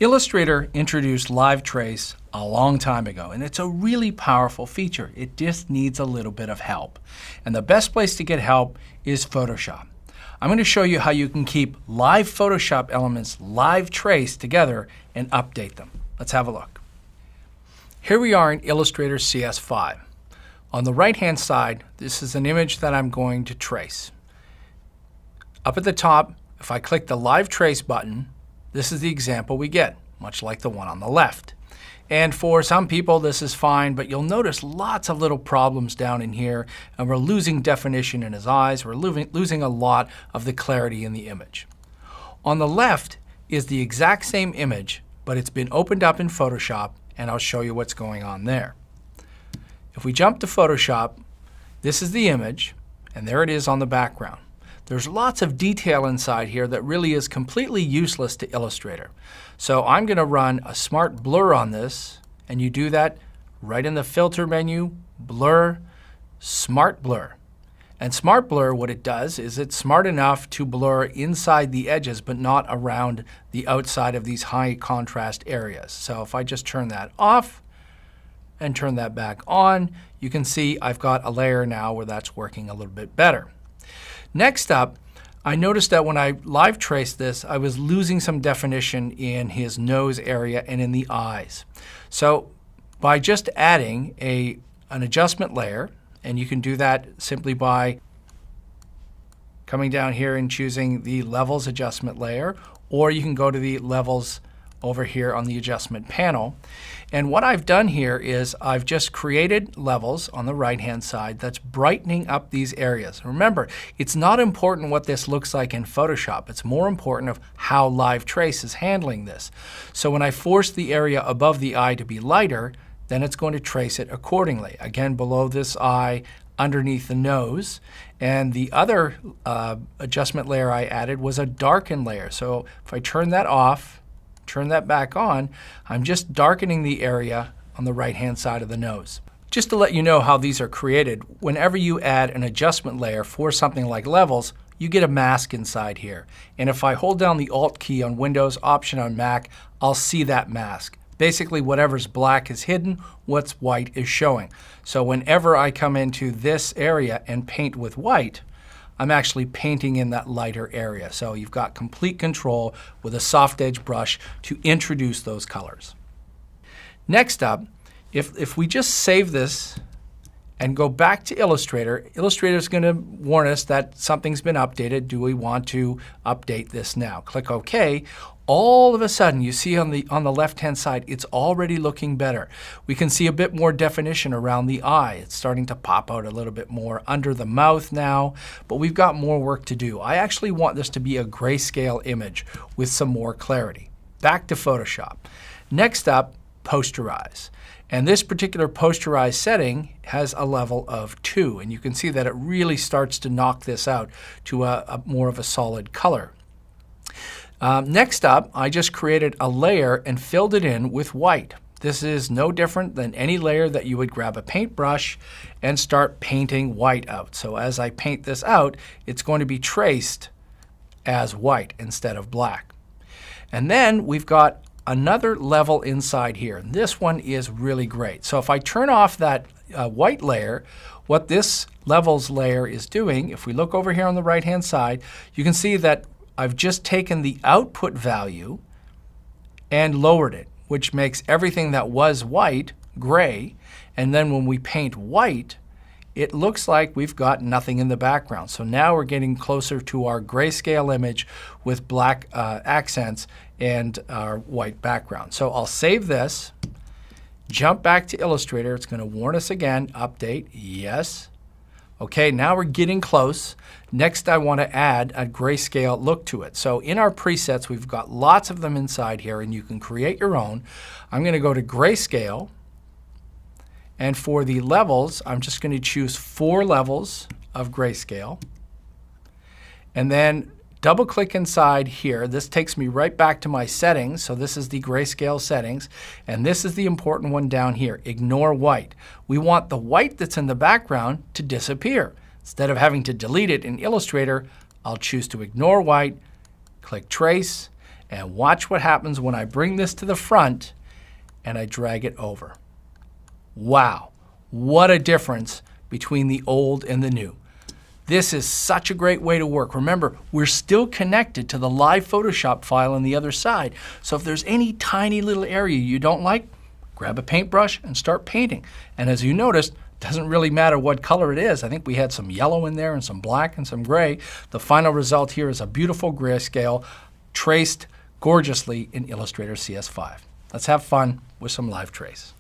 Illustrator introduced Live Trace a long time ago, and it's a really powerful feature. It just needs a little bit of help. And the best place to get help is Photoshop. I'm going to show you how you can keep live Photoshop elements live trace together and update them. Let's have a look. Here we are in Illustrator CS5. On the right-hand side, this is an image that I'm going to trace. Up at the top, if I click the Live Trace button, this is the example we get, much like the one on the left. And for some people, this is fine, but you'll notice lots of little problems down in here, and we're losing definition in his eyes. We're losing a lot of the clarity in the image. On the left is the exact same image, but it's been opened up in Photoshop, and I'll show you what's going on there. If we jump to Photoshop, this is the image, and there it is on the background. There's lots of detail inside here that really is completely useless to Illustrator. So I'm going to run a smart blur on this, and you do that right in the filter menu, blur, smart blur. And smart blur, what it does is it's smart enough to blur inside the edges but not around the outside of these high contrast areas. So if I just turn that off and turn that back on, you can see I've got a layer now where that's working a little bit better. Next up, I noticed that when I live traced this, I was losing some definition in his nose area and in the eyes. So by just adding an adjustment layer, and you can do that simply by coming down here and choosing the Levels Adjustment layer, or you can go to the Levels over here on the Adjustment panel. And what I've done here is I've just created levels on the right-hand side that's brightening up these areas. Remember, it's not important what this looks like in Photoshop. It's more important of how Live Trace is handling this. So when I force the area above the eye to be lighter, then it's going to trace it accordingly. Again, below this eye, underneath the nose. And the other adjustment layer I added was a darken layer. So if I turn that off, turn that back on, I'm just darkening the area on the right-hand side of the nose. Just to let you know how these are created, whenever you add an adjustment layer for something like levels, you get a mask inside here. And if I hold down the Alt key on Windows, Option on Mac, I'll see that mask. Basically, whatever's black is hidden, what's white is showing. So whenever I come into this area and paint with white, I'm actually painting in that lighter area. So you've got complete control with a soft edge brush to introduce those colors. Next up, if we just save this and go back to Illustrator, Illustrator is going to warn us that something's been updated. Do we want to update this now? Click OK. All of a sudden, you see on the left-hand side, it's already looking better. We can see a bit more definition around the eye. It's starting to pop out a little bit more under the mouth now, but we've got more work to do. I actually want this to be a grayscale image with some more clarity. Back to Photoshop. Next up, posterize. And this particular posterize setting has a level of 2, and you can see that it really starts to knock this out to a more of a solid color. Next up, I just created a layer and filled it in with white. This is no different than any layer that you would grab a paintbrush and start painting white out. So as I paint this out, it's going to be traced as white instead of black. And then we've got another level inside here. And this one is really great. So if I turn off that white layer, what this levels layer is doing, if we look over here on the right-hand side, you can see that I've just taken the output value and lowered it, which makes everything that was white gray. And then when we paint white, it looks like we've got nothing in the background. So now we're getting closer to our grayscale image with black accents and our white background. So I'll save this, jump back to Illustrator. It's going to warn us again, update, yes. Okay, now we're getting close. Next, I want to add a grayscale look to it. So in our presets, we've got lots of them inside here, and you can create your own. I'm going to go to grayscale. And for the levels, I'm just going to choose 4 levels of grayscale. And then double click inside here. This takes me right back to my settings. So this is the grayscale settings. And this is the important one down here. Ignore white. We want the white that's in the background to disappear. Instead of having to delete it in Illustrator, I'll choose to ignore white, click Trace, And watch what happens when I bring this to the front and I drag it over. Wow, what a difference between the old and the new. This is such a great way to work. Remember, we're still connected to the live Photoshop file on the other side. So if there's any tiny little area you don't like, grab a paintbrush and start painting. And as you noticed, it doesn't really matter what color it is. I think we had some yellow in there and some black and some gray. The final result here is a beautiful grayscale traced gorgeously in Illustrator CS5. Let's have fun with some live trace.